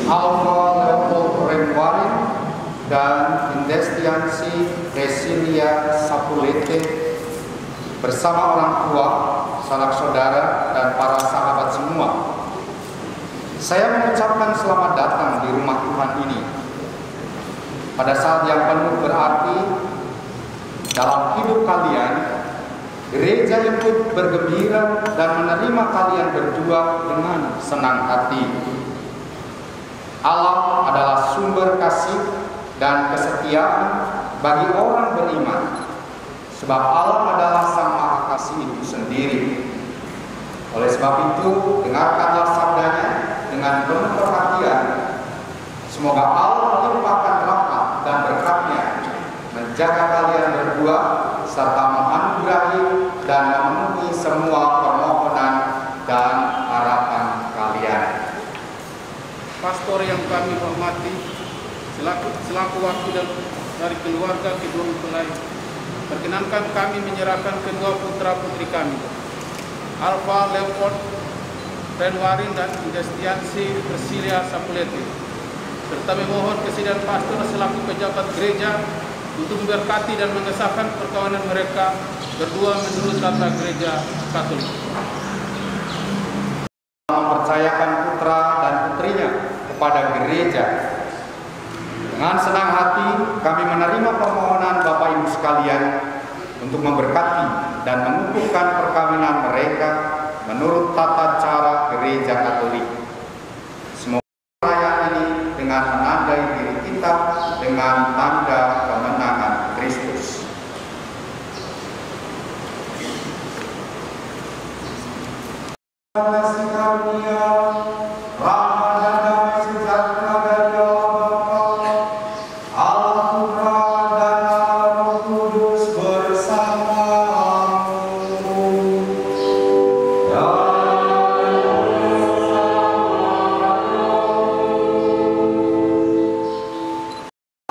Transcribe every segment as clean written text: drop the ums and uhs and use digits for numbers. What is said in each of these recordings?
Alfa Leopold Renwarin dan Indestiansi Resilia Sapulete bersama orang tua, sanak saudara, dan para sahabat semua. Saya mengucapkan selamat datang di rumah Tuhan ini. Pada saat yang penuh berarti dalam hidup kalian, gereja ikut bergembira dan menerima kalian berdua dengan senang hati. Allah adalah sumber kasih dan kesetiaan bagi orang beriman, sebab Allah adalah Sang Maha Kasih itu sendiri. Oleh sebab itu, dengarkanlah sabdanya dengan penuh perhatian. Semoga Allah melimpahkan rahmat dan berkatnya, menjaga kalian berdua, serta menganugerahi dan memenuhi semua permohonan dan harapan kalian. Pastor yang kami hormati, selaku wakil dari keluarga kedua mempelai, perkenankan kami menyerahkan kedua putra-putri kami, Alfa Leopold Renwarin dan Indestiansi Resilia Sapulete, serta memohon kesediaan pastor selaku pejabat gereja untuk memberkati dan mengesahkan perkawinan mereka berdua menurut tata gereja Katolik. Mempercayakan putra dan putrinya kepada gereja. Dengan senang hati kami menerima permohonan Bapak Ibu sekalian untuk memberkati dan mengukuhkan perkawinan mereka menurut tata cara gereja Katolik. Semoga perayaan ini dengan menandai diri kita dengan tanda kemenangan Kristus. Kasih karunia, rahmat dan damai sejahtera dari Allah Putra dan Roh Kudus bersamamu.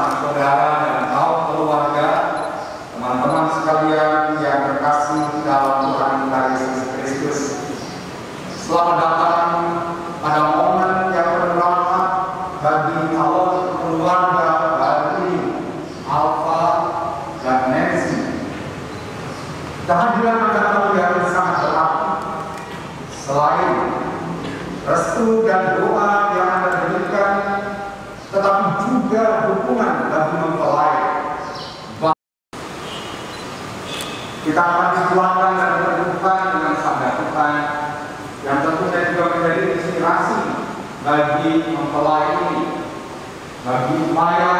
Saudara dan kaum keluarga, teman-teman sekalian yang terkasih dalam Tuhan kita Yesus Kristus, selamat datang pada momen yang bermanfaat bagi calon keluarga baru ini, Alfa dan Nancy. Kehadiran pada kalian sangat berarti. Selain restu dan doa yang Anda berikan, tetapi juga dukungan bagi mempelai. Kita akan dituangkan dan berdukan dengan sabda Tuhan yang tentunya juga menjadi inspirasi bagi mempelai ini, bagi upaya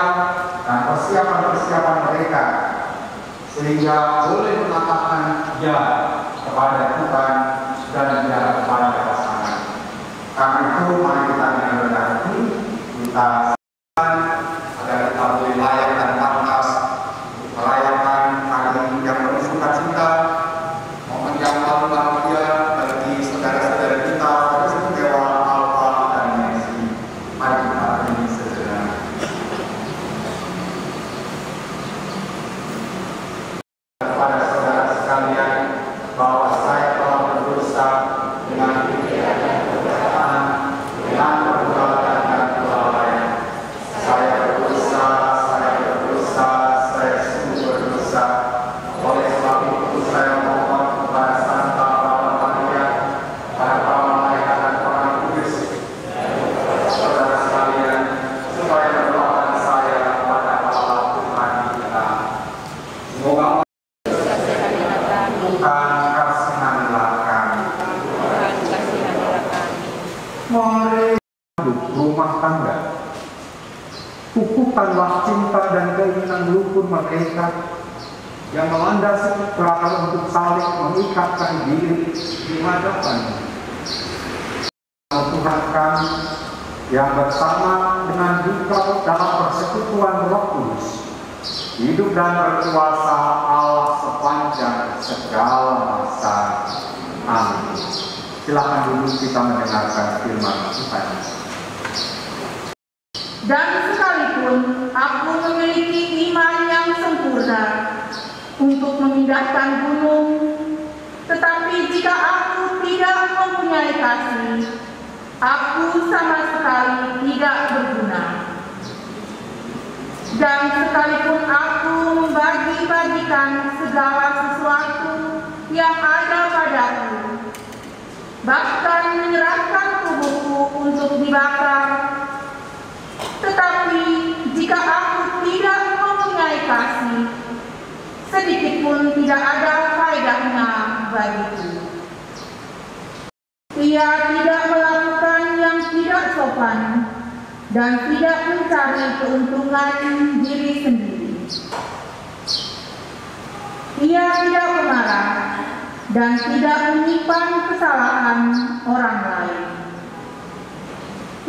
dan persiapan-persiapan mereka, sehingga boleh mengatakan ya kepada Tuhan dan ya kepada pasangan. Karena itu mari kita dengan rendah hati kita agar kita boleh layak dan pantas merayakan hari yang penuh sukacita, momen yang paling bahagia bagi saudara-saudara kita pada istimewa Alfa dan Nancy. Mari kita berdiri sejenak. Kepada saudara sekalian, bahwa saya telah berdosa dengan pikiran dan perkataan, dengan perbuatan dan kelalaian. Saya berdosa, saya sungguh berdosa. Oleh sebab itu saya mohon kepada Santa Bapa Maria, para malaikat dan para kudus, saudara sekalian, supaya mendoakan saya kepada Allah Tuhan kita. Semoga Tuhan kasihanlah kami. Mari rumah tangga, kukuhkanlah cinta dan keinginan luhur mereka yang melandasi perakaran untuk saling mengikatkan diri di hadapan Tuhan kami yang bersama dengan duka dalam persekutuan Roh Kudus, hidup dan berkuasa Allah sepanjang segala masa. Amin. Silakan duduk, kita mendengarkan firman Tuhan. Dan sekalipun aku memiliki iman yang sempurna untuk memindahkan gunung, tetapi jika aku tidak mempunyai kasih, aku sama sekali tidak dan sekalipun aku membagi-bagikan segala sesuatu yang ada padaku, bahkan menyerahkan tubuhku untuk dibakar, tetapi jika aku tidak mempunyai kasih, sedikit pun tidak ada faedahnya bagiku. Ia tidak melakukan yang tidak sopan dan tidak mencari keuntungan diri sendiri. Ia tidak pemarah dan tidak menyimpan kesalahan orang lain.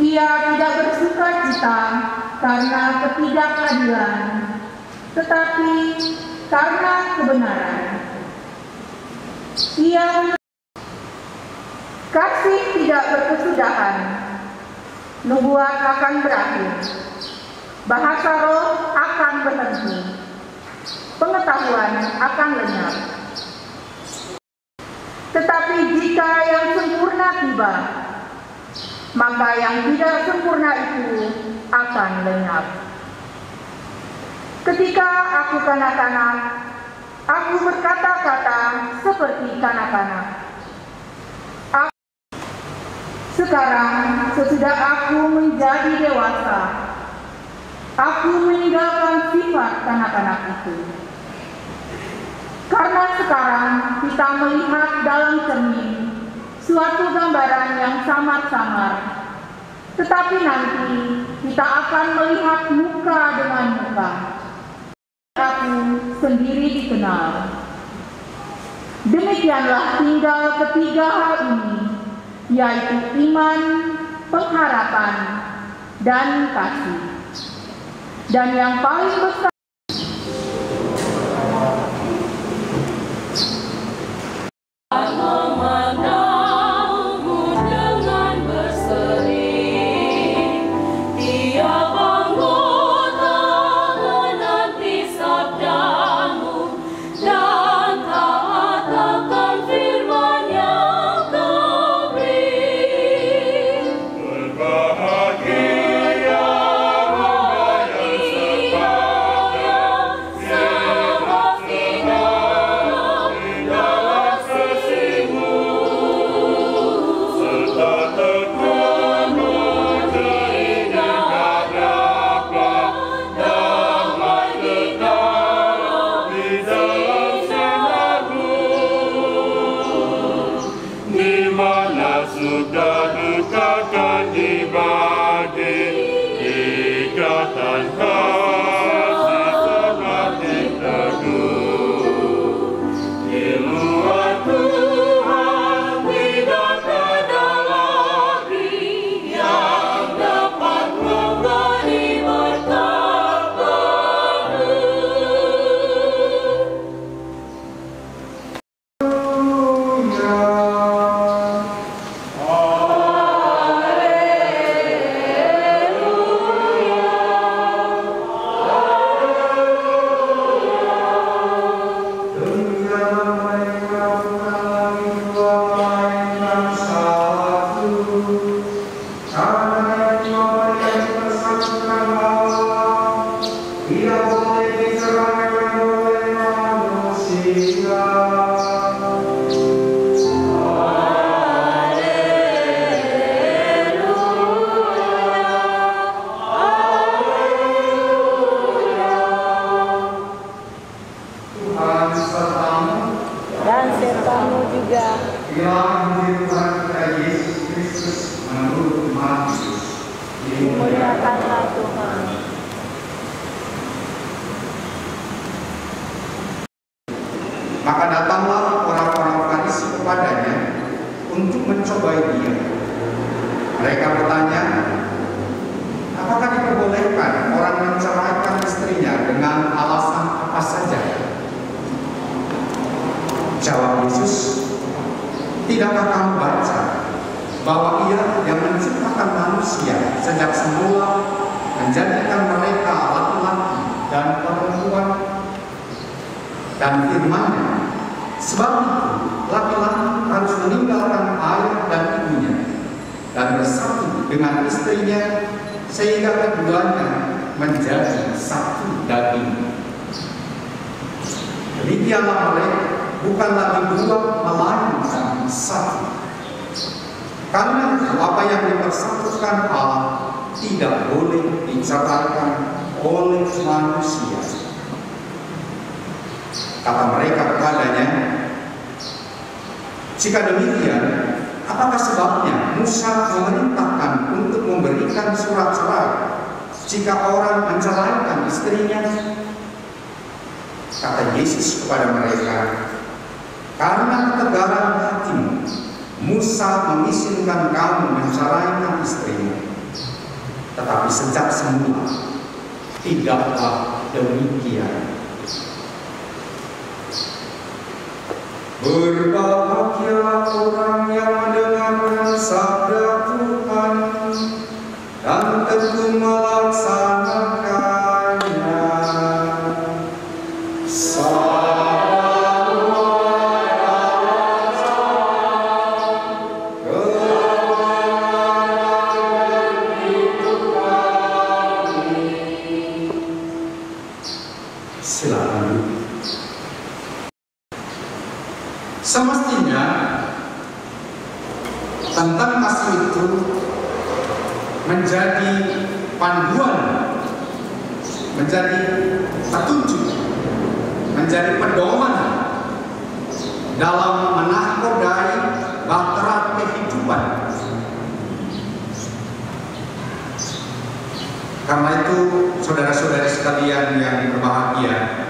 Ia tidak bersukacita karena ketidakadilan, tetapi karena kebenaran. Ia kasih tidak berkesudahan, nubuat akan berakhir, bahasa roh akan berhenti, pengetahuan akan lenyap. Tetapi jika yang sempurna tiba, maka yang tidak sempurna itu akan lenyap. Ketika aku kanak-kanak, aku berkata-kata seperti kanak-kanak. Sekarang, sesudah aku menjadi dewasa, aku meninggalkan sifat kanak-kanak itu. Karena sekarang kita melihat dalam cermin suatu gambaran yang samar-samar, tetapi nanti kita akan melihat muka dengan muka. Aku sendiri dikenal. Demikianlah tinggal ketiga hal ini, yaitu iman, pengharapan, dan kasih. Dan yang paling besar, Maka datanglah orang-orang Farisi kepadanya untuk mencobai dia. Mereka bertanya, apakah diperbolehkan orang menceraikan istrinya dengan alasan apa saja? Jawab Yesus, tidakkah kamu baca bahwa Ia yang menciptakan manusia sejak semula menjadikan mereka laki-laki dan perempuan, dan firman-Nya, sebab itu laki-laki harus meninggalkan ayah dan ibunya dan bersatu dengan istrinya, sehingga keduanya menjadi satu daging. Demikianlah mereka bukan lagi dua, melainkan satu. Karena itu apa yang dipersatukan Allah tidak boleh diceraikan oleh manusia. Kata mereka kepadanya, jika demikian, apakah sebabnya Musa memerintahkan untuk memberikan surat cerai jika orang menceraikan istrinya? Kata Yesus kepada mereka, karena ketegaran hatimu, Musa mengizinkan kamu menceraikan istrimu. Tetapi sejak semula tidaklah demikian. Berbahagia orang yang mendengarkan sabda Tuhan dan tekun melaksanakannya. Silakan. Semestinya tentang kasih itu menjadi panduan, menjadi petunjuk, menjadi pedoman dalam menakodai bahtera kehidupan. Karena itu, saudara-saudari sekalian yang berbahagia,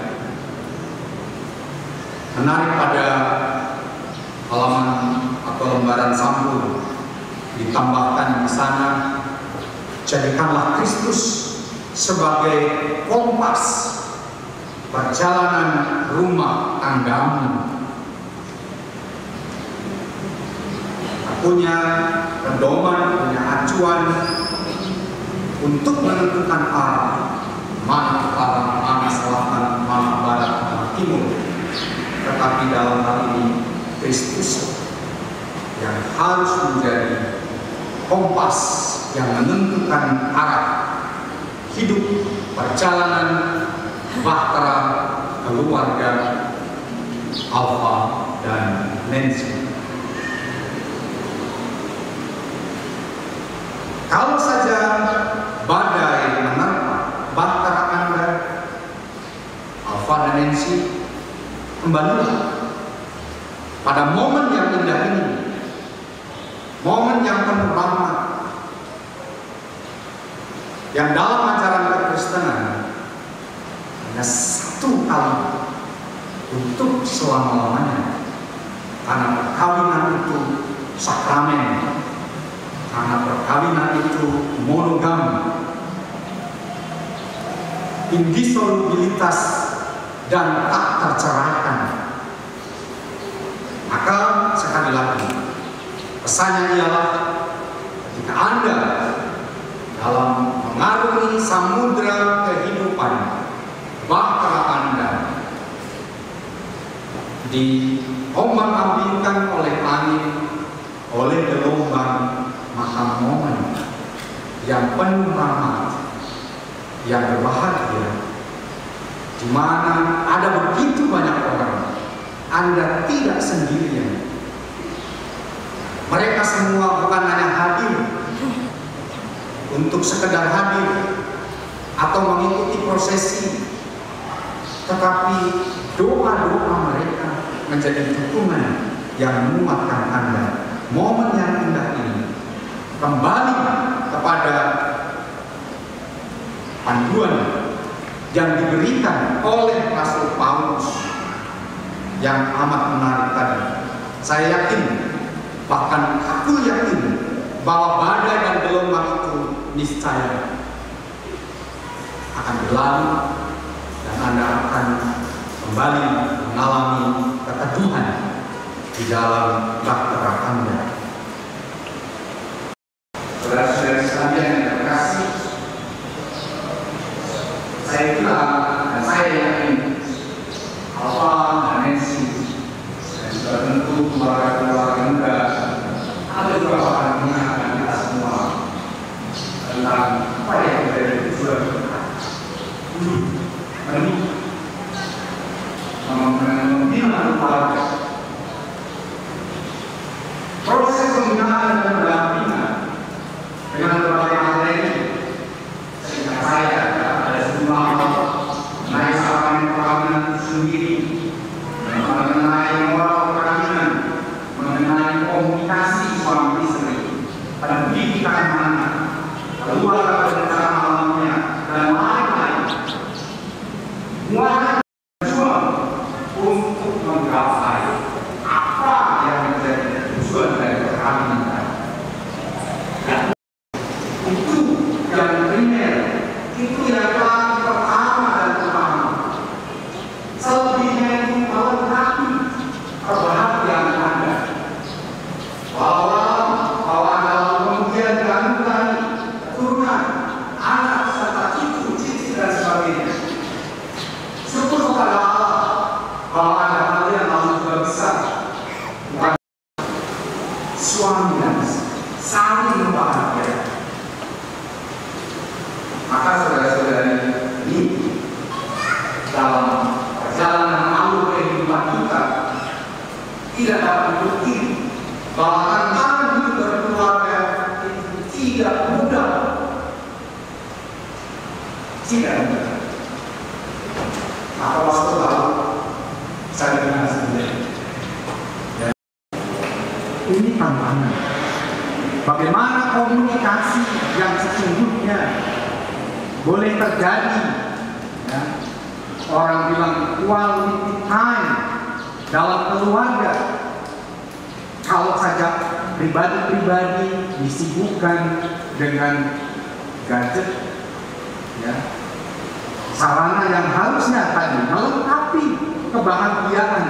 menarik pada halaman atau lembaran sampul ditambahkan di sana, jadikanlah Kristus sebagai kompas perjalanan rumah tanggamu. Punya pedoman, punya acuan untuk menentukan arah, mana utara, mana selatan, mana barat, mana timur. Tetapi dalam hal ini Kristus yang harus menjadi kompas yang menentukan arah hidup, perjalanan bahtera keluarga Alpha dan Nancy. Kalau saja badai menerpa bahtera Anda, Alpha dan Nancy, kembalilah pada momen yang indah ini, momen yang penuh rahmat, yang dalam ajaran kekristenan hanya satu kali untuk selama-lamanya. Karena perkawinan itu sakramen, karena perkawinan itu monogami, indissolubilitas dan tak terceraikan. Maka sekali lagi pesannya ialah ketika Anda dalam mengarungi samudra kehidupan bahtera Anda diombang-ambingkan oleh angin, oleh gelombang, maka momen yang penuh rahmat, yang berbahagia, di mana ada begitu banyak orang, Anda tidak sendirian. Mereka semua bukan hanya hadir untuk sekedar hadir atau mengikuti prosesi, tetapi doa-doa mereka menjadi dukungan yang menguatkan Anda. Momen yang indah ini kembali kepada panduan yang diberikan oleh Rasul Paulus yang amat menarik tadi. Saya yakin, bahkan aku yakin bahwa badai dan gelombang itu niscaya akan berlalu dan Anda akan kembali mengalami keteduhan di dalam bahtera Anda. Saudara-saudara sekalian yang terkasih, saya bilang dan saya yakin Alpha dan Nancy dan juga tentu keluarga-keluarga muda ada beberapa hal mengingatkan kita semua tentang apa yang menjadi tujuan kita. membina keluarga. Proses pembinaan dan pendampingan dengan berbagai materi, sehingga saya ada sejumlah hal mengenai sakramen perkawinan sendiri, mengenai moral perkawinan, mengenai komunikasi suami istri, pendidikan anak, keluarga berencana alamnya, dan lain-lain. Muatan berjuang untuk menggapai apa yang menjadi tujuan dari perkawinan. Itu yang primer, itu yang paling pertama dan utama. Selebihnya itu melengkapi kebahagiaan Anda. Bahwa dalam kemudian kandungan, keturunan, anak serta cucu, dan sebagainya. Syukur kepada Allah bahwa Anda kalian lalu juga bisa suami dan saling bahagia. Maka saudara-saudari, ini dalam perjalanan alur kehidupan kita tidak dapat dipungkiri bahwa tantangan hidup berkeluarga itu tidak mudah. Tidak mudah. Maka waktu lalu saya dengar sendiri. Ini tantangan. Bagaimana komunikasi yang sesungguhnya boleh terjadi? Ya. Orang bilang quality time dalam keluarga. Kalau saja pribadi-pribadi disibukkan dengan gadget, ya, sarana yang harusnya tadi melengkapi kebahagiaan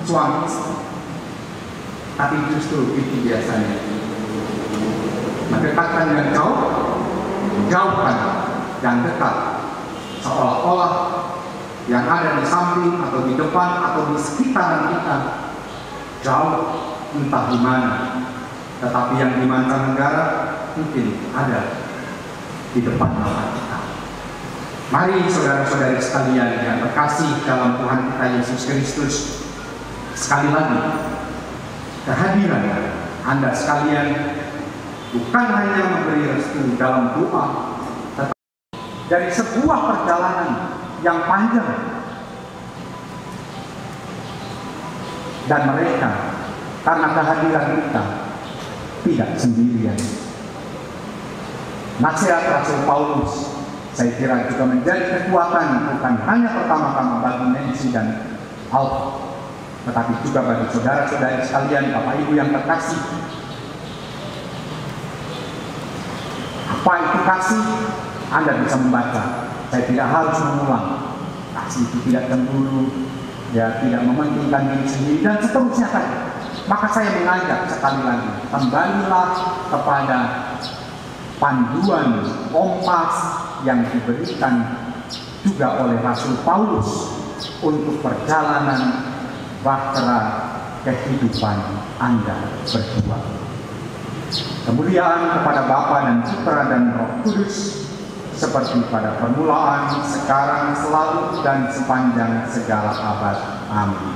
suami istri, tapi justru itu biasanya mendekatkan yang jauh, jauhkan yang dekat, seolah-olah yang ada di samping atau di depan atau di sekitaran kita jauh entah di mana, tetapi yang di mancanegara mungkin ada di depan mata kita. Mari saudara-saudari sekalian yang terkasih dalam Tuhan kita Yesus Kristus, sekali lagi kehadiran Anda sekalian bukan hanya memberi restu dalam doa, tetapi dari sebuah perjalanan yang panjang. Dan mereka karena kehadiran kita tidak sendirian. Nasihat Rasul Paulus saya kira juga menjadi kekuatan bukan hanya pertama-tama bagi Nancy dan Alfa, tetapi juga bagi saudara-saudari sekalian, Bapak Ibu yang terkasih. Apa itu kasih? Anda bisa membaca. Saya tidak harus mengulang. Kasih itu tidak cemburu, ya, tidak mementingkan diri sendiri, dan seterusnya tadi. Maka saya mengajak sekali lagi, kembalilah kepada panduan kompas yang diberikan juga oleh Rasul Paulus untuk perjalanan bahtera kehidupan Anda berdua. Kemuliaan kepada Bapa dan Putra dan Roh Kudus, seperti pada permulaan, sekarang, selalu, dan sepanjang segala abad. Amin.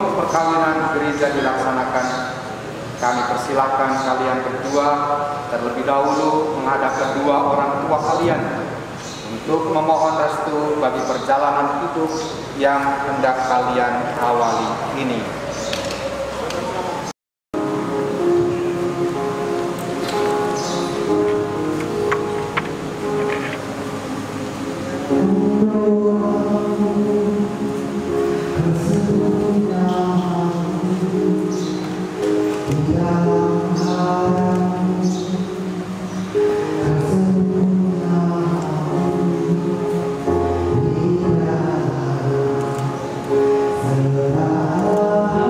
Perkawinan gereja dilaksanakan, kami persilahkan kalian berdua terlebih dahulu menghadap kedua orang tua kalian untuk memohon restu bagi perjalanan hidup yang hendak kalian awali ini. Serah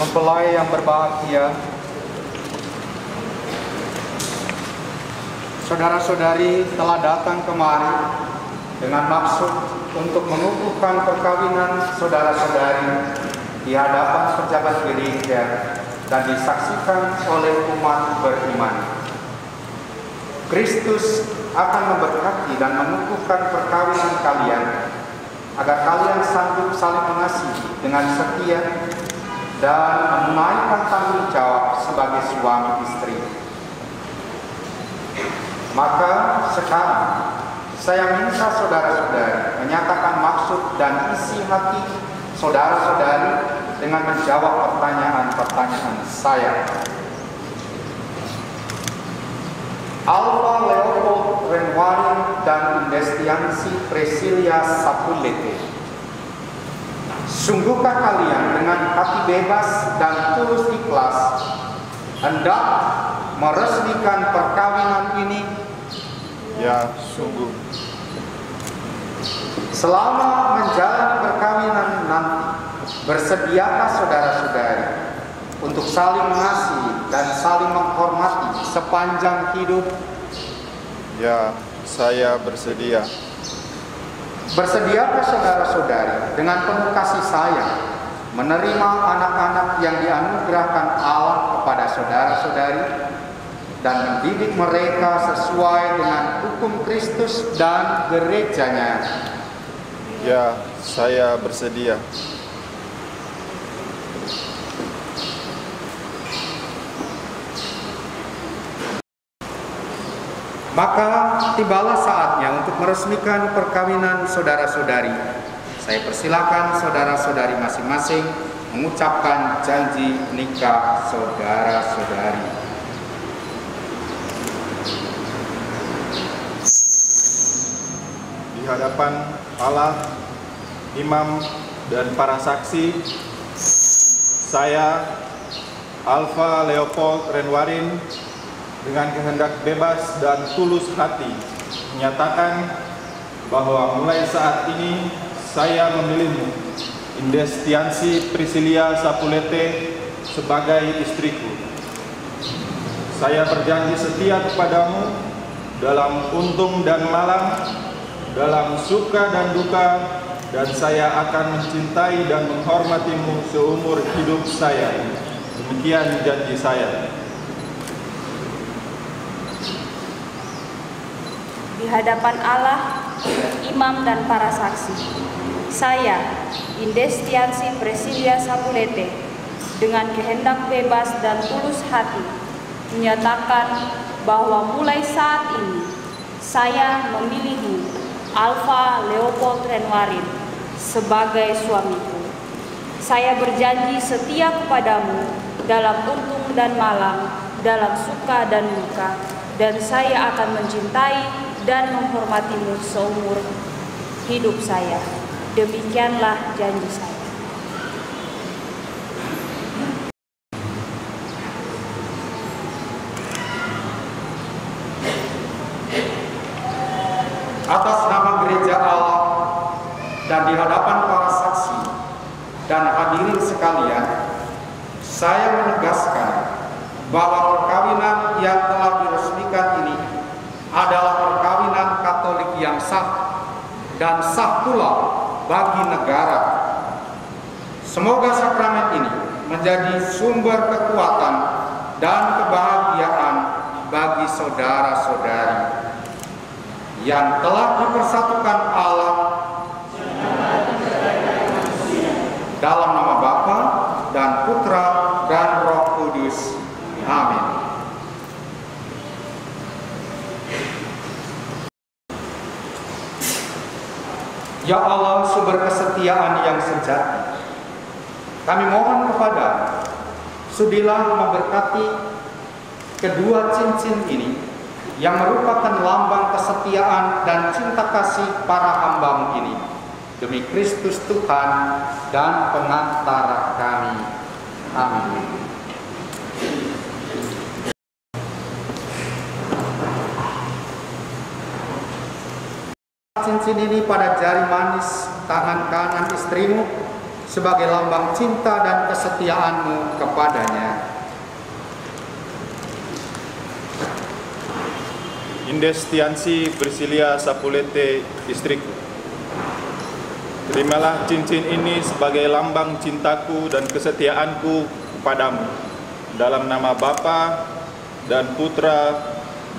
mempelai yang berbahagia, saudara-saudari telah datang kemari dengan maksud untuk mengukuhkan perkawinan saudara-saudari di hadapan pejabat gereja dan disaksikan oleh umat beriman. Kristus akan memberkati dan mengukuhkan perkawinan kalian agar kalian sanggup saling mengasihi dengan setia dan menunaikan tanggung jawab sebagai suami istri. Maka sekarang saya minta saudara-saudari menyatakan maksud dan isi hati saudara-saudari dengan menjawab pertanyaan-pertanyaan saya. Alfa Leopold Renwarin dan Indestiansi Priscilia Sapulete, sungguhkah kalian dengan hati bebas dan tulus ikhlas hendak meresmikan perkawinan ini? Ya, sungguh. Selama menjalani perkawinan nanti, bersediakah saudara-saudari untuk saling mengasihi dan saling menghormati sepanjang hidup? Ya, saya bersedia. Bersediakah saudara-saudari dengan penuh kasih sayang menerima anak-anak yang dianugerahkan Allah kepada saudara-saudari dan mendidik mereka sesuai dengan hukum Kristus dan gerejanya? Ya, saya bersedia. Maka tibalah saatnya untuk meresmikan perkawinan saudara-saudari. Saya persilakan saudara-saudari masing-masing mengucapkan janji nikah saudara-saudari. Di hadapan Allah, imam, dan para saksi, saya, Alfa Leopold Renwarin, dengan kehendak bebas dan tulus hati, menyatakan bahwa mulai saat ini saya memilihmu, Indestiansi Priscilia Sapulete, sebagai istriku. Saya berjanji setia kepadamu dalam untung dan malang, dalam suka dan duka, dan saya akan mencintai dan menghormatimu seumur hidup saya. Demikian janji saya. Di hadapan Allah, imam, dan para saksi, saya, Indestiansi Priscilia Sapulete, dengan kehendak bebas dan tulus hati, menyatakan bahwa mulai saat ini saya memilihmu, Alfa Leopold Renwarin, sebagai suamiku. Saya berjanji setia kepadamu dalam untung dan malang, dalam suka dan duka, dan saya akan mencintai dan menghormatimu seumur hidup saya. Demikianlah janji saya. Atas nama gereja Allah dan di hadapan para saksi dan hadirin sekalian, saya menegaskan bahwa perkawinan yang telah diresmikan ini adalah perkawinan Katolik yang sah dan sah pula bagi negara. Semoga sakramen ini menjadi sumber kekuatan dan kebahagiaan bagi saudara-saudari yang telah dipersatukan Allah dalam nama Bapa dan Putra dan Roh Kudus. Amin. Ya Allah, sumber kesetiaan yang sejati, kami mohon kepada sudilah memberkati kedua cincin ini yang merupakan lambang kesetiaan dan cinta kasih para hamba-Mu ini, demi Kristus Tuhan dan pengantara kami. Amin. Cincin ini pada jari manis tangan kanan istrimu sebagai lambang cinta dan kesetiaanmu kepadanya. Indestiansi Priscilia Sapulete, istriku, terimalah cincin ini sebagai lambang cintaku dan kesetiaanku kepadamu, dalam nama Bapa dan Putra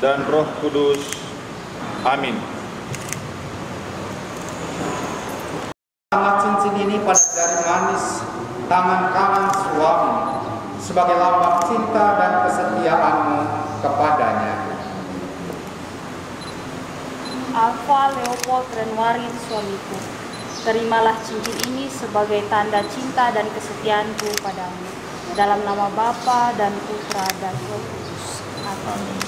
dan Roh Kudus. Amin. Tangan cincin ini pada jari manis tangan kanan suami sebagai lambang cinta dan kesetiaanmu kepadanya. Alfa Leopold Renwarin, suamiku, terimalah cincin ini sebagai tanda cinta dan kesetiaanku padamu, dalam nama Bapa dan Putra dan Roh Kudus. Amin.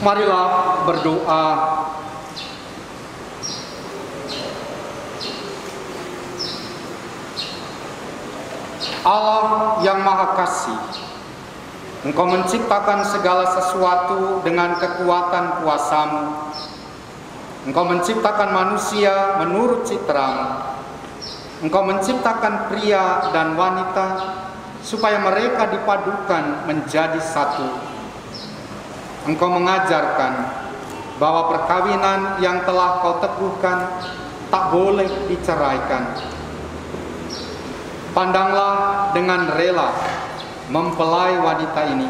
Marilah berdoa. Allah yang Maha Kasih, Engkau menciptakan segala sesuatu dengan kekuatan kuasa-Mu. Engkau menciptakan manusia menurut citra-Mu. Engkau menciptakan pria dan wanita supaya mereka dipadukan menjadi satu. Engkau mengajarkan bahwa perkawinan yang telah Kau teguhkan tak boleh diceraikan. Pandanglah dengan rela mempelai wanita ini,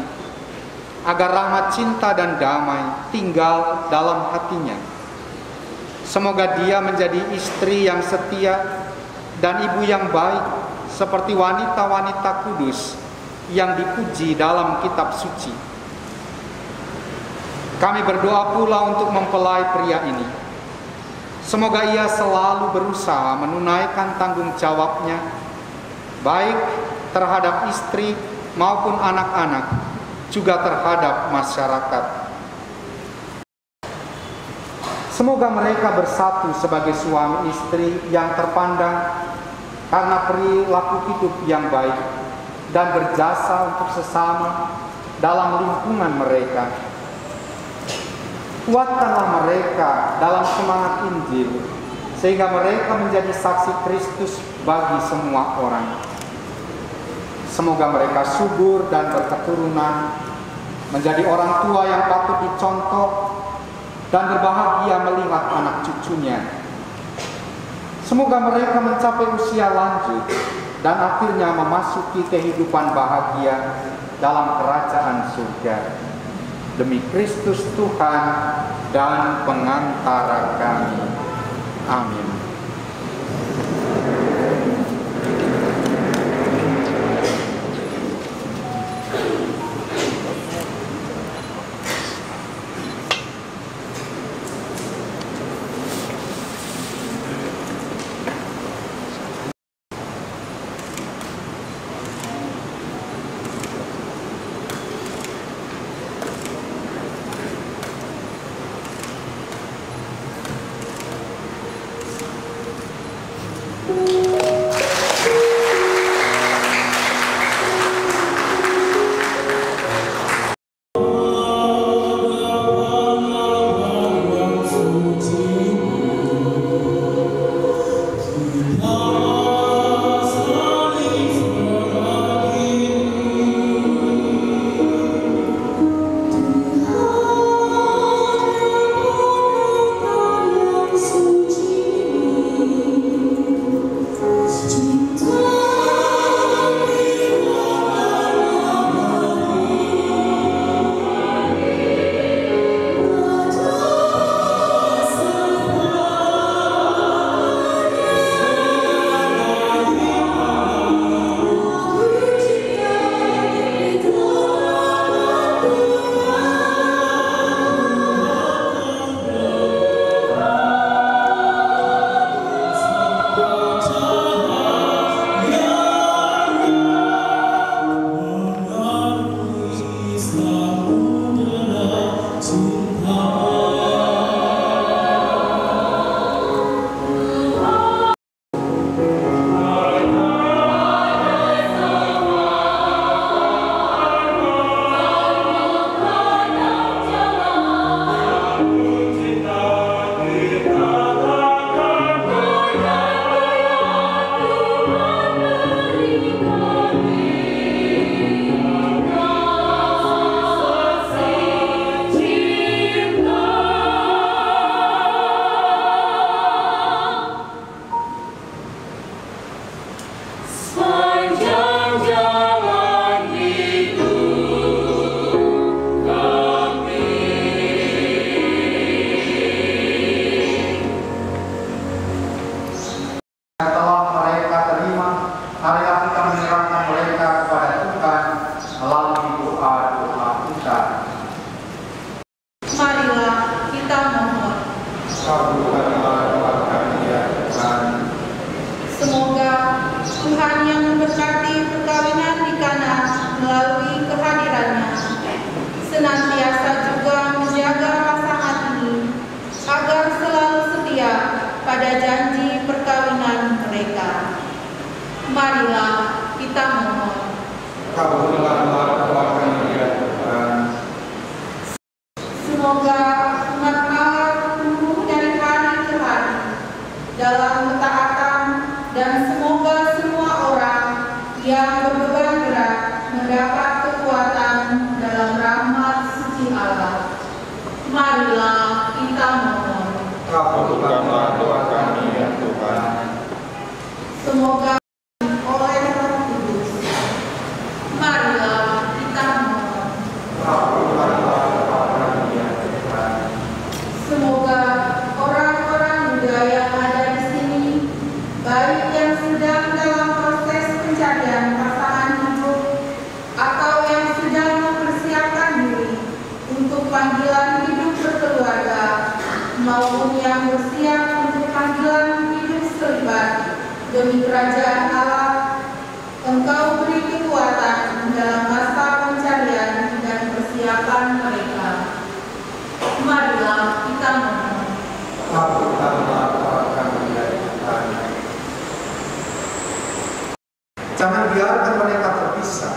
agar rahmat cinta dan damai tinggal dalam hatinya. Semoga dia menjadi istri yang setia dan ibu yang baik, seperti wanita-wanita kudus yang dipuji dalam kitab suci. Kami berdoa pula untuk mempelai pria ini. Semoga ia selalu berusaha menunaikan tanggung jawabnya, baik terhadap istri maupun anak-anak, juga terhadap masyarakat. Semoga mereka bersatu sebagai suami istri yang terpandang karena perilaku hidup yang baik dan berjasa untuk sesama dalam lingkungan mereka. Kuatkanlah mereka dalam semangat Injil, sehingga mereka menjadi saksi Kristus bagi semua orang. Semoga mereka subur dan berketurunan, menjadi orang tua yang patut dicontoh, dan berbahagia melihat anak cucunya. Semoga mereka mencapai usia lanjut, dan akhirnya memasuki kehidupan bahagia dalam kerajaan surga. Demi Kristus Tuhan dan pengantara kami. Amin. kepada janji perkawinan mereka. Marilah kita memohon. Kabulkanlah doa kami ya Tuhan. Semoga umat Allah tumbuh dari hari ke hari dalam ketaatan, dan semoga semua orang yang berbeban berat mendapat kekuatan dalam rahmat suci Allah. Marilah kita memohon. Kabulkanlah doa kami ya Tuhan. Semoga oleh Roh Kudus. Marilah kita memohon. Kabulkanlah doa kami ya Tuhan. Semoga orang-orang muda yang ada di sini, baik yang sedang dalam proses pencarian pasangan hidup atau yang sedang mempersiapkan diri untuk panggilan hidup berkeluarga, maupun yang bersiap untuk panggilan hidup selibat demi kerajaan Allah, Engkau beri kekuatan dalam masa pencarian dan persiapan mereka. Marilah kita memohon. Kabulkanlah doa kami ya Tuhan. Jangan biarkan mereka terpisah,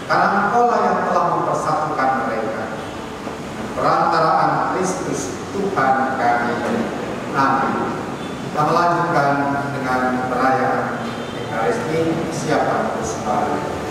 karena Engkaulah yang telah mempersatukan mereka. Perantaraan Kristus Tuhan kami. Amin. Kita melanjutkan dengan perayaan Ekaristi siapa kembali.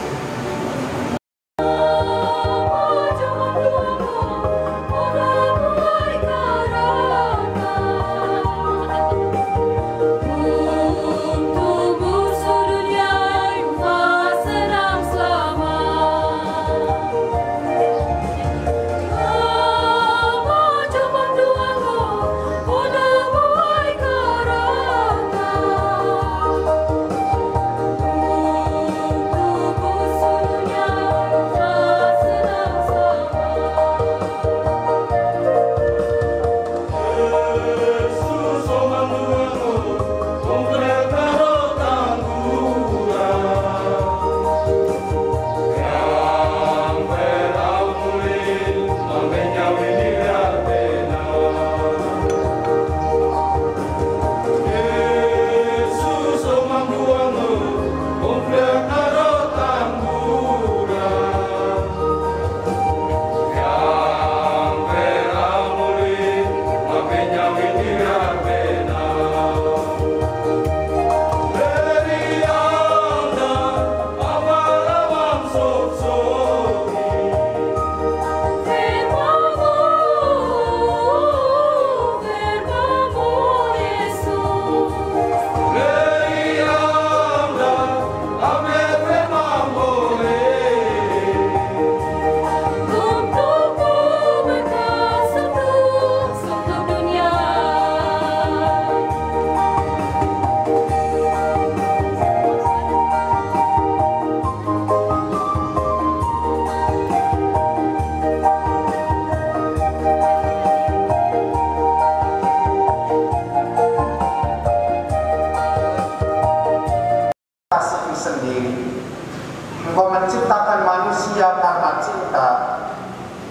Engkau menciptakan manusia karena cinta.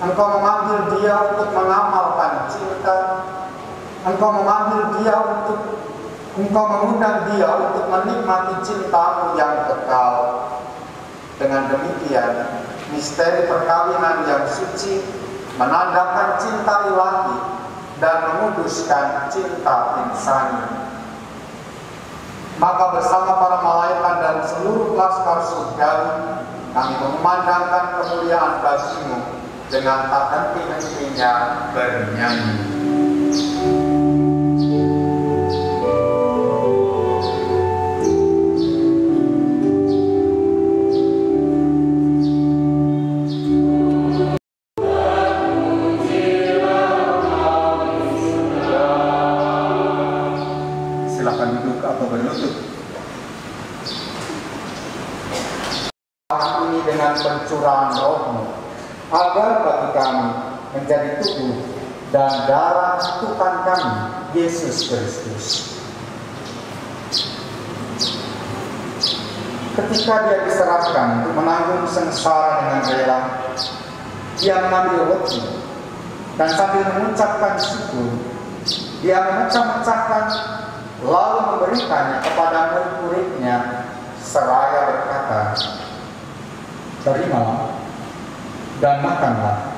Engkau memanggil dia untuk mengamalkan cinta. Engkau memanggil dia Engkau mengundang dia untuk menikmati cintamu yang kekal. Dengan demikian, misteri perkawinan yang suci menandakan cinta ilahi dan menguduskan cinta insani. Maka bersama para malaikat dan seluruh laskar surgawi, kami memandangkan kemuliaan bagimu dengan tak henti-hentinya bernyanyi. Silakan duduk atau berlutut. Ini dengan pencurahan Roh-Mu, agar bagi kami menjadi tubuh dan darah Tuhan kami, Yesus Kristus. Ketika dia diserahkan untuk menanggung sengsara dengan rela, dia mengambil roti dan sambil mengucapkan syukur, dia memecah-mecahkan memberikannya kepada murid-muridnya seraya berkata, "Terimalah dan makanlah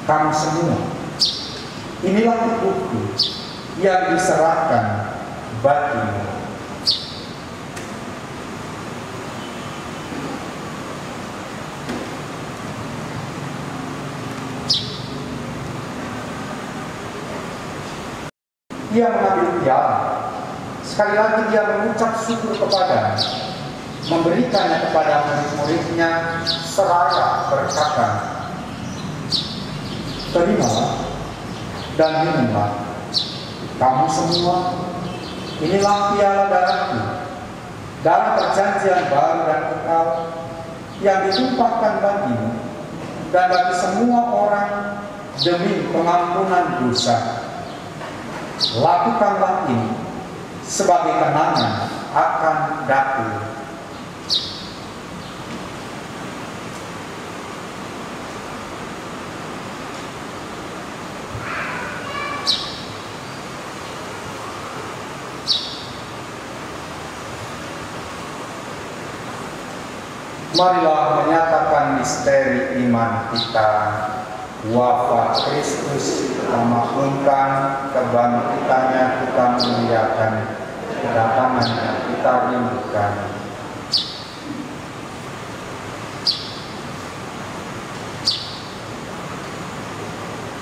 kamu semua. Inilah tubuhku yang diserahkan bagimu." Dia mengambil piala. Sekali lagi dia mengucap syukur kepadanya, memberikannya kepada murid-muridnya seraya berkata, "Terimalah dan minumlah kamu semua. Inilah piala darahku, darah perjanjian baru dan kekal, yang ditumpahkan bagimu dan bagi semua orang demi pengampunan dosa. Lakukanlah ini sebagai kenangan akan daku." Marilah menyatakan misteri iman kita. Wafat Kristus kita maklumkan, kebangkitannya kita muliakan, kedatangannya kita rindukan.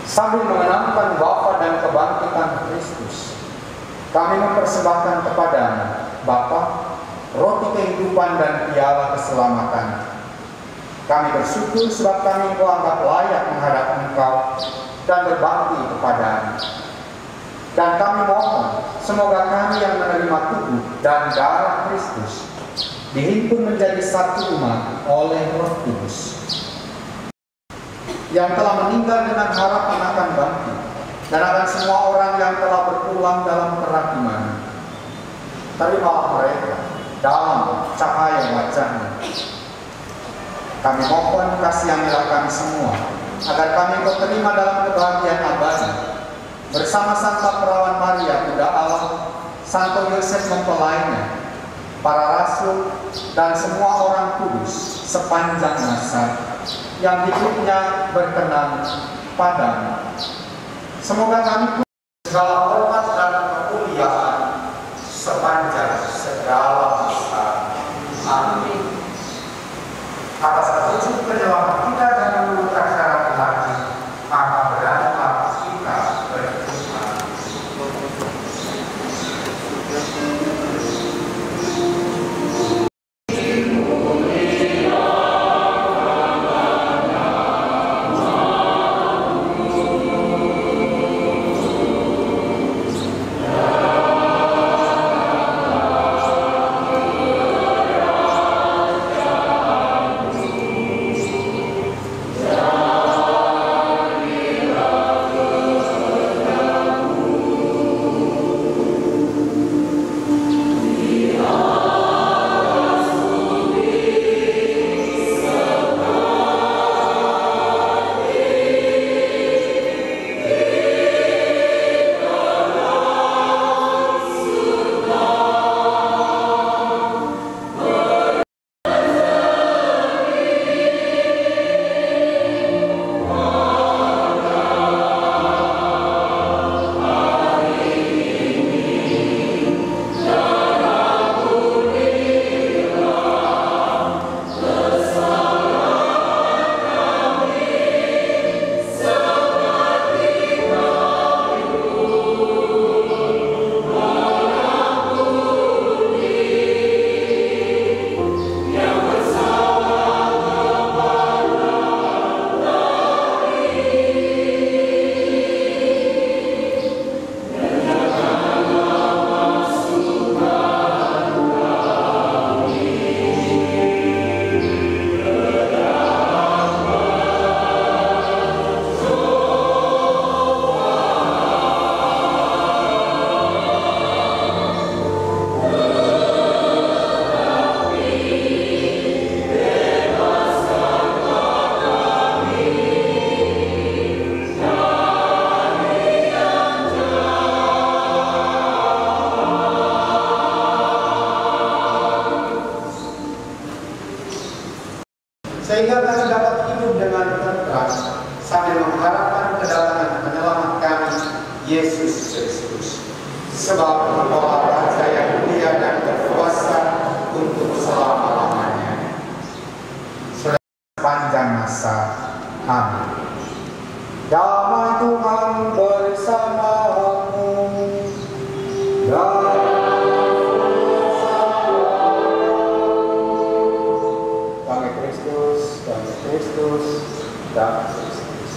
Sambil mengenangkan wafat dan kebangkitan Kristus, kami mempersembahkan kepada-Mu, Bapa, roti kehidupan dan piala keselamatan. Kami bersyukur sebab kami Engkau anggap layak menghadap Engkau dan berbakti kepada-Mu. Dan kami mohon, semoga kami yang menerima tubuh dan darah Kristus dihimpun menjadi satu umat oleh Roh Kudus, yang telah meninggal dengan harapan akan bangkit, dan akan semua orang yang telah berpulang dalam kerahiman. Terimalah mereka dalam cahaya wajah-Mu. Kami mohon kasihanilah kami semua, agar kami Kau terima dalam kebahagiaan abadi, bersama Santa Perawan Maria, Bunda Allah, Santo Yosef mempelainya, para rasul, dan semua orang kudus sepanjang masa, yang hidupnya berkenan padamu. Semoga kami segala hormat dan kemuliaan sepanjang segala masa. Amin. Atas petunjuk penyelamat kita dan menurut acara ilahi, maka beranilah kita beriman. sebab Engkaulah Raja yang mulia dan berkuasa untuk selama-lamanya. Sepanjang masa. Amin. Damai Tuhan bersamamu. Damai Kristus, damai Kristus, damai Kristus.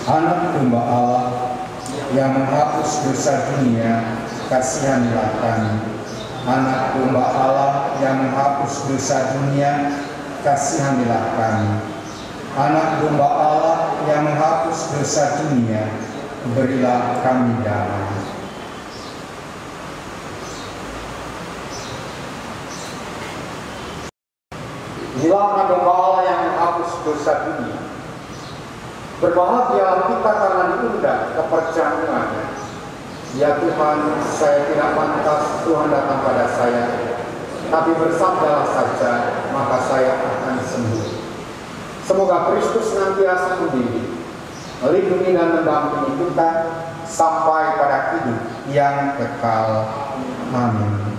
Anak domba Allah yang menghapus dosa dunia, kasihanilah kami. Anak domba Allah yang menghapus dosa dunia, kasihanilah kami. Anak domba Allah yang menghapus dosa dunia, berilah kami damai. Inilah anak domba Allah yang menghapus dosa dunia. Berbahagialah kita karena diundang ke perjamuannya. Ya Tuhan, saya tidak pantas Tuhan datang pada saya, tapi bersabdalah saja, maka saya akan sembuh. Semoga Kristus senantiasa membimbing, melindungi dan mendampingi kita sampai pada hidup yang kekal. Amin.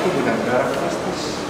Tubuh dan darah Kristus.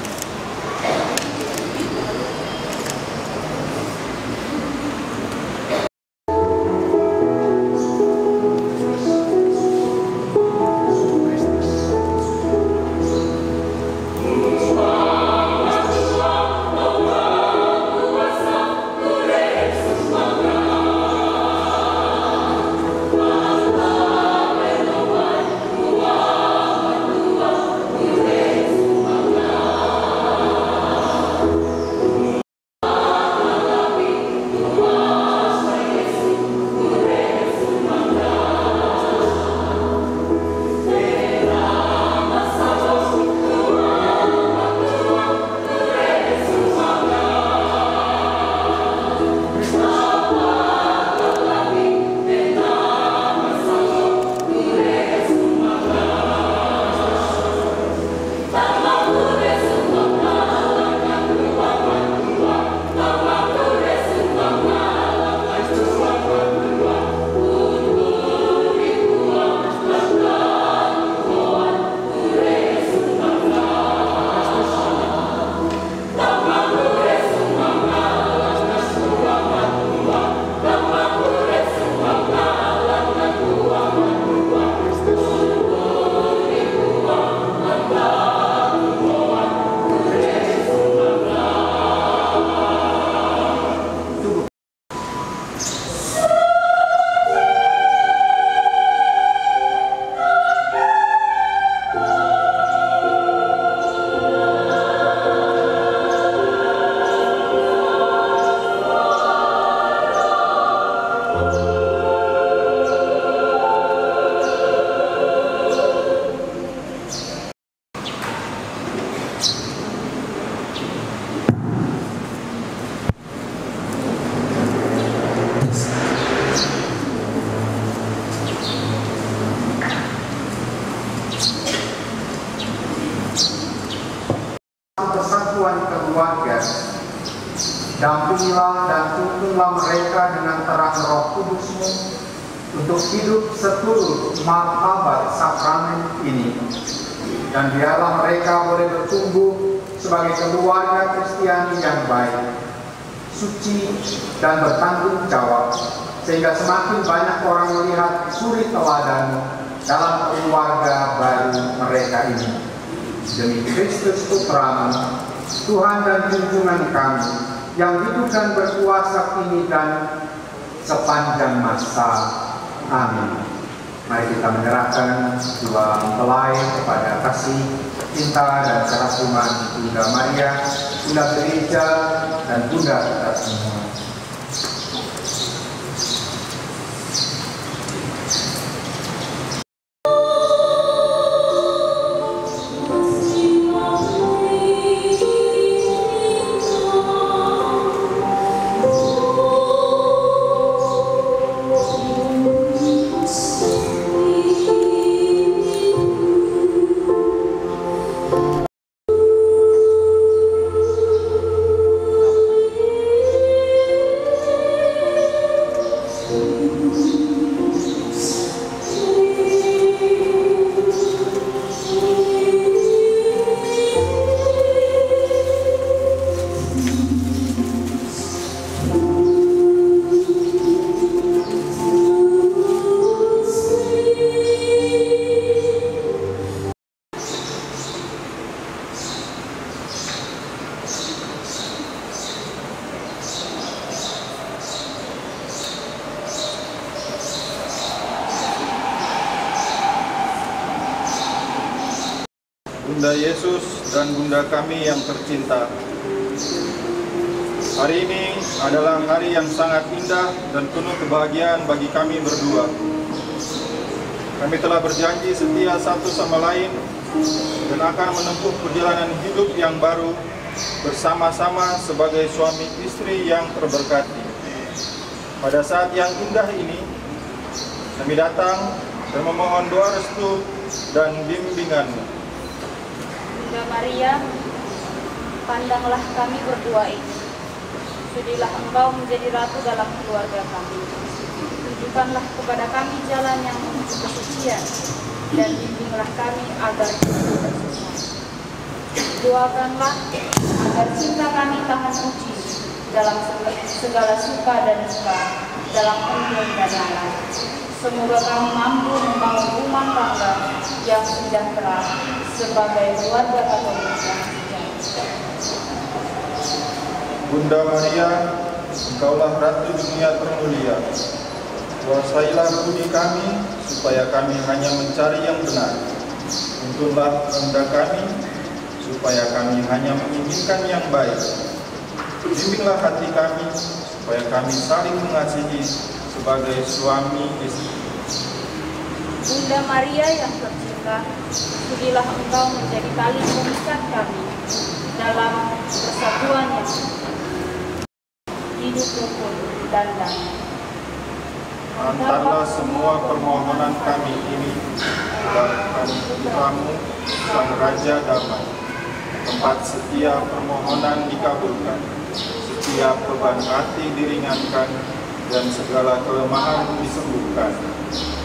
Persatuan keluarga, dampingilah dan tuntunlah mereka dengan terang Roh Kudus-Mu untuk hidup seturut martabat sakramen ini, dan biarlah mereka boleh bertumbuh sebagai keluarga Kristiani yang baik, suci dan bertanggung jawab, sehingga semakin banyak orang melihat suri teladan dalam keluarga baru mereka ini. Demi Kristus Putra-Mu, Tuhan dan junjungan kami, yang hidup dan berkuasa kini dan sepanjang masa. Amin. Mari kita menyerahkan dua mempelai kepada kasih, cinta dan kerakuman Bunda Maria, Bunda Gereja, dan Bunda kita semua. Bunda Yesus dan Bunda kami yang tercinta, hari ini adalah hari yang sangat indah dan penuh kebahagiaan bagi kami berdua. Kami telah berjanji setia satu sama lain dan akan menempuh perjalanan hidup yang baru bersama-sama sebagai suami istri yang terberkati. Pada saat yang indah ini, kami datang dan memohon doa restu dan bimbingan-Mu. Bunda Maria, pandanglah kami berdua ini. Sudilah Engkau menjadi ratu dalam keluarga kami. Tunjukkanlah kepada kami jalan yang menuju kesucian dan bimbinglah kami agar kita bersama. Doakanlah agar cinta kami tahan uji dalam segala suka dan duka, dalam undur dan lain. Semoga kami mampu membangun rumah tangga yang sejahtera sebagai keluarga Katolik yang sejahtera. Bunda Maria, Engkaulah Ratu dunia termulia. Kuasailah budi kami, supaya kami hanya mencari yang benar. Tuntunlah kehendak kami, supaya kami hanya menginginkan yang baik. Bimbinglah hati kami, supaya kami saling mengasihi sebagai suami istri. Bunda Maria yang tercinta, sudilah Engkau menjadi tali pengikat kami dalam persatuan yang hidup rukun dan damai. Antarlah semua permohonan kami ini kepada Putramu, Sang Raja Damai. Tempat setiap permohonan dikabulkan, setiap beban hati diringankan, dan segala kelemahan disembuhkan.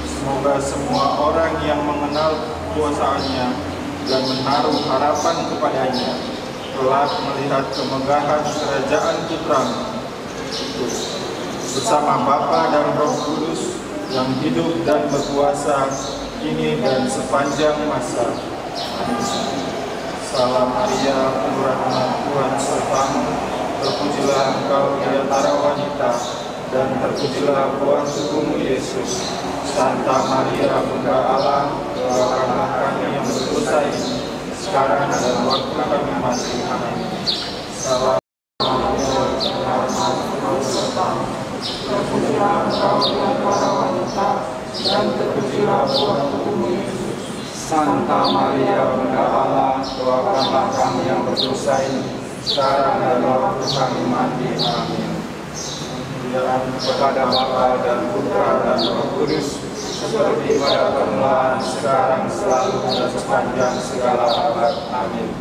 Semoga semua orang yang mengenal kuasa-Nya dan menaruh harapan kepadanya telah melihat kemegahan kerajaan Putra-Mu itu, bersama Bapa dan Roh Kudus yang hidup dan berkuasa kini dan sepanjang masa. Amin. Salam Maria, penuh rahmat Tuhan sertamu, terpujilah Engkau di antara wanita, dan terpujilah buah tubuhmu Yesus. Santa Maria, Bunda Allah, doakanlah kami yang berdosa ini, sekarang dan waktu kami mati. Amin. Salam Maria, penuh rahmat Tuhan sertamu, terpujilah Engkau di antara wanita, dan terpujilah buah tubuhmu Yesus. Santa Maria, Bunda Allah, doakanlah kami yang berdosa ini, sekarang dan waktu kami mati. Amin. Kemuliaan kepada Bapa dan Putra dan Roh Kudus, seperti pada permulaan, sekarang, selalu, dan sepanjang segala abad. Amin.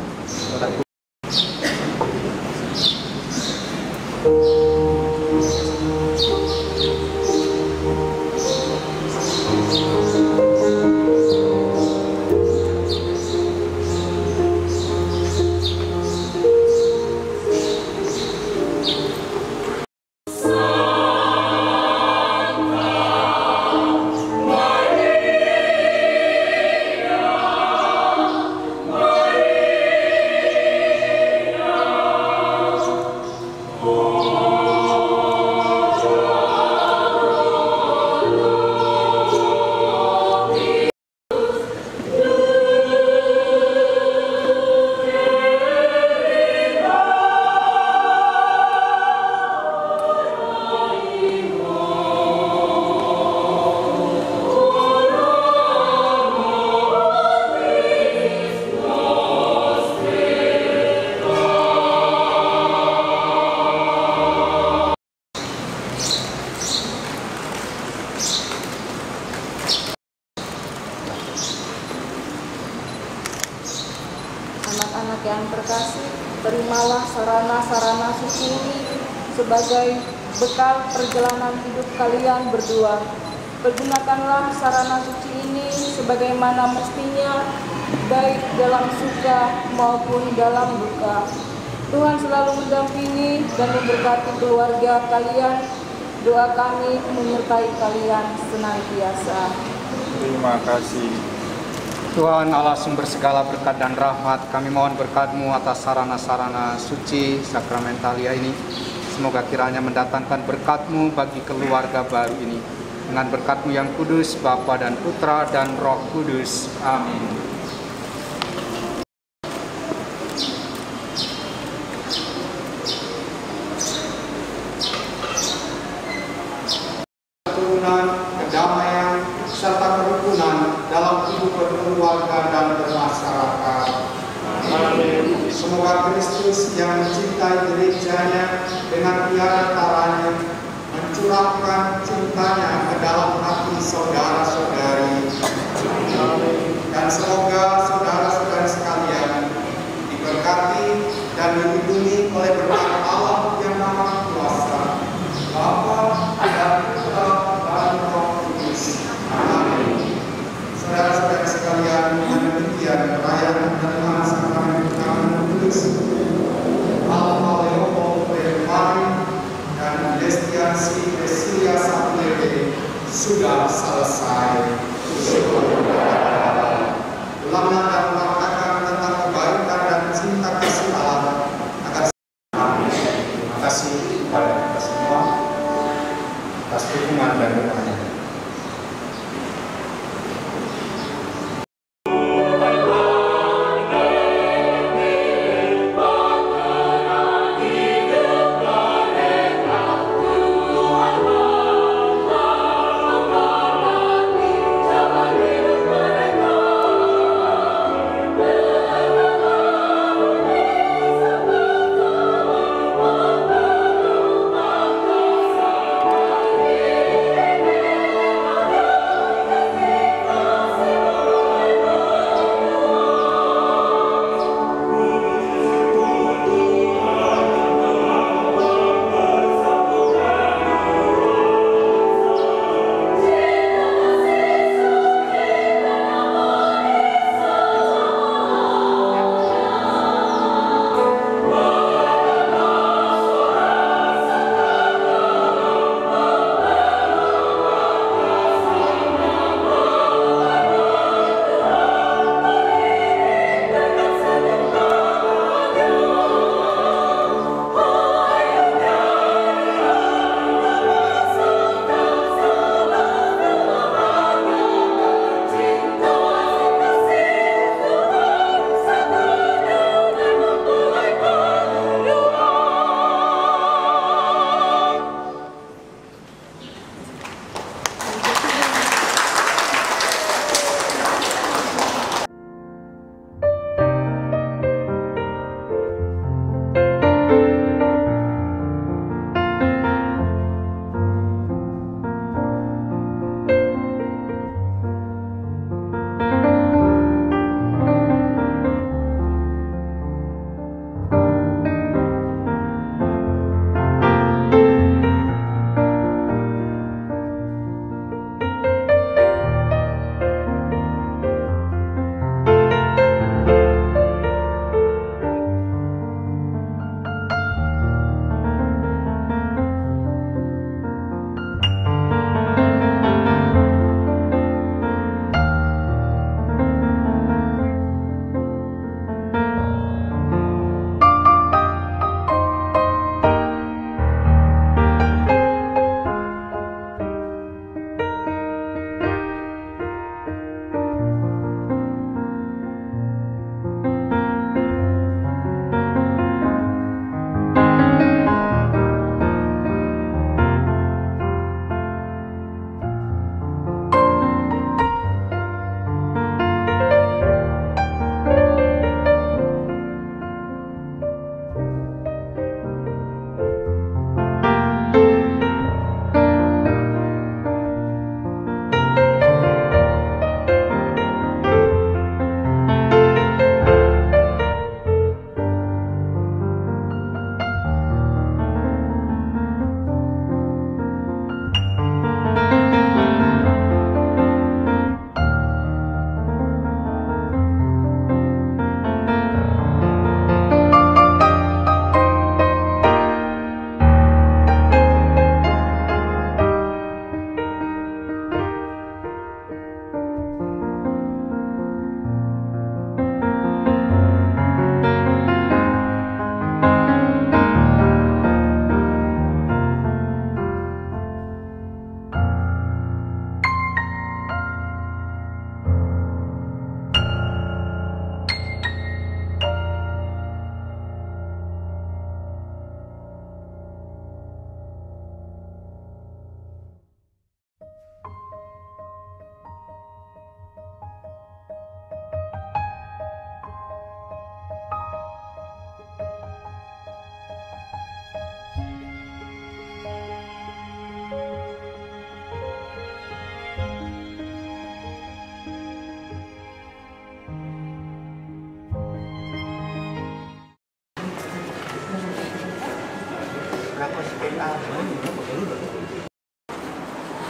Anak-anak yang terkasih, terimalah sarana-sarana suci ini sebagai bekal perjalanan hidup kalian berdua. Pergunakanlah sarana suci ini sebagaimana mestinya, baik dalam suka maupun dalam duka. Tuhan selalu mendampingi dan memberkati keluarga kalian. Doa kami menyertai kalian senantiasa. Terima kasih. Tuhan Allah sumber segala berkat dan rahmat, kami mohon berkat-Mu atas sarana-sarana suci sakramentalia ini. Semoga kiranya mendatangkan berkat-Mu bagi keluarga baru ini. Dengan berkat-Mu yang kudus, Bapa dan Putra dan Roh Kudus. Amin. Semoga Kristus yang mencintai gerejanya dengan tiada taranya mencurahkan cintanya ke dalam hati saudara-saudari. Dan semoga saudara-saudari sekalian diberkati dan dilindungi oleh berkat Allah yang Maha Kuasa, Bapa dan Putra dan Roh Kudus. Amin. Saudara-saudari sekalian, dengan demikian perayaan penerimaan sakramen pengampunan kudus Alpha Leopold Mari dan Destiansi Cecilia Sapulete sudah selesai. Ulama dan mengatakan tentang kebaikan dan cinta kasih Allah akan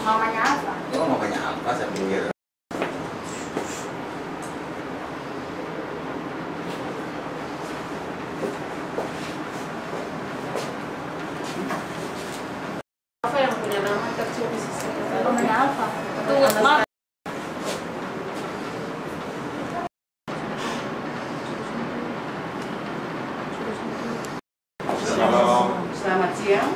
Mamanya apa? Oh, makanya apa saya pikir. Apa yang punya nama kecil di sisi? Namanya apa? Tunggu, maaf. Selamat siang.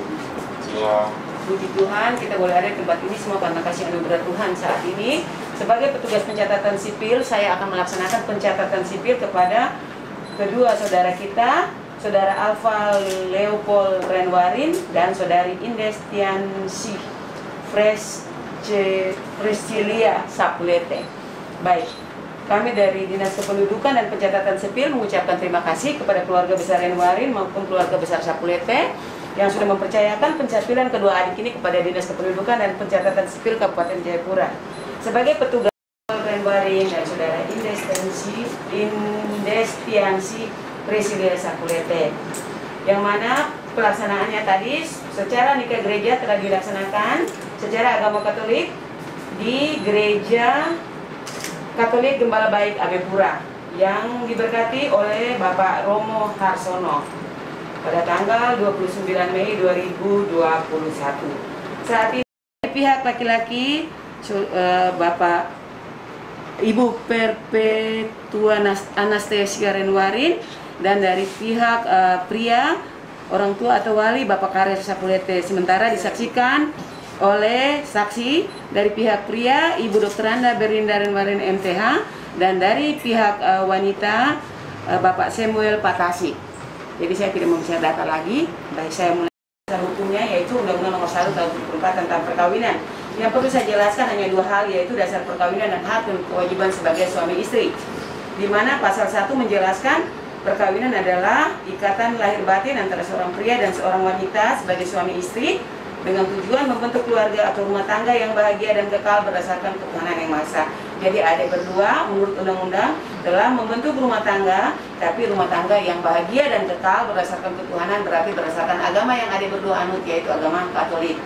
Siang. Puji Tuhan, kita boleh ada di tempat ini semua karena kasih anugerah Tuhan. Saat ini, sebagai petugas pencatatan sipil, saya akan melaksanakan pencatatan sipil kepada kedua saudara kita, Saudara Alfa Leopold Renwarin dan Saudari Indestiansi Priscilia Sapulete. Baik, kami dari Dinas Kependudukan dan Pencatatan Sipil mengucapkan terima kasih kepada keluarga besar Renwarin maupun keluarga besar Sapulete yang sudah mempercayakan pencapilan kedua adik ini kepada Dinas Kependudukan dan Pencatatan Sipil Kabupaten Jayapura. Sebagai petugas Renwarin dan Saudara Indestiansi Priscilia Sapulete, yang mana pelaksanaannya tadi secara nikah gereja telah dilaksanakan secara agama Katolik di Gereja Katolik Gembala Baik Abepura yang diberkati oleh Bapak Romo Harsono pada tanggal 29 Mei 2021. Saat ini pihak laki-laki Bapak Ibu Perpetua Anastasia Renwarin dan dari pihak pria orang tua atau wali Bapak Kares Sapulete sementara disaksikan oleh saksi dari pihak pria Ibu Dr. Anda Berlinda Renwarin MTH dan dari pihak wanita Bapak Samuel Patasi. Jadi saya tidak membicarakan data lagi, baik saya mulai dasar hukumnya yaitu Undang-Undang Nomor 1 Tahun 2004 tentang perkawinan. Yang perlu saya jelaskan hanya dua hal, yaitu dasar perkawinan dan hak dan kewajiban sebagai suami istri. Di mana pasal 1 menjelaskan perkawinan adalah ikatan lahir batin antara seorang pria dan seorang wanita sebagai suami istri dengan tujuan membentuk keluarga atau rumah tangga yang bahagia dan kekal berdasarkan ketuhanan yang Maha Esa. Jadi adik berdua menurut undang-undang telah membentuk rumah tangga, tapi rumah tangga yang bahagia dan kekal berdasarkan ketuhanan berarti berdasarkan agama yang adik berdua anut, yaitu agama Katolik.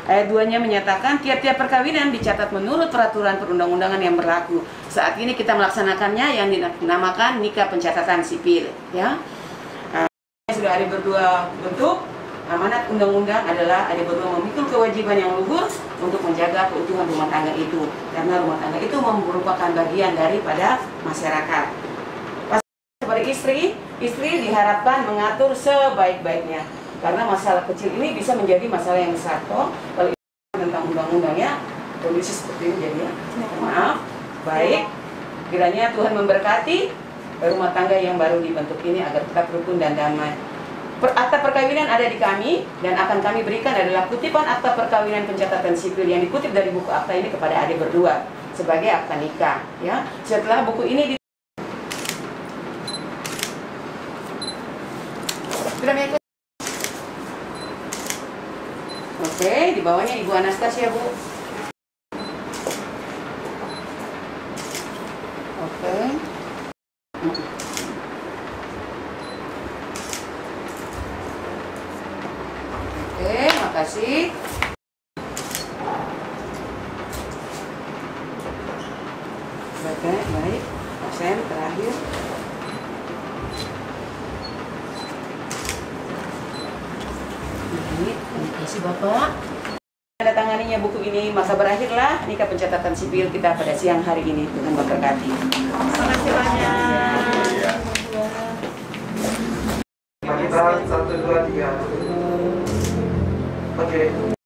Ayat 2-nya menyatakan tiap-tiap perkawinan dicatat menurut peraturan perundang-undangan yang berlaku. Saat ini kita melaksanakannya yang dinamakan nikah pencatatan sipil, ya. Sudah adik berdua bentuk. Amanat undang-undang adalah adik berdua memikul kewajiban yang luhur untuk menjaga keutuhan rumah tangga itu, karena rumah tangga itu merupakan bagian daripada masyarakat. Kepada istri diharapkan mengatur sebaik-baiknya, karena masalah kecil ini bisa menjadi masalah yang besar. Kalau tentang undang-undangnya kondisi seperti ini jadinya. Maaf, baik. Kiranya Tuhan memberkati rumah tangga yang baru dibentuk ini agar tetap rukun dan damai. Akta perkawinan ada di kami dan akan kami berikan adalah kutipan akta perkawinan pencatatan sipil yang dikutip dari buku akta ini kepada adik berdua sebagai akta nikah. Ya, setelah buku ini sudah mengikuti. Oke, di bawahnya Ibu Anastasia, Bu. Oke. Oke, makasih. Oke, baik. Sen terakhir. Terima kasih Bapak. Tanda tanganinya buku ini, maka berakhirlah nikah pencatatan sipil kita pada siang hari ini dengan memberkati. Terima kasih banyak.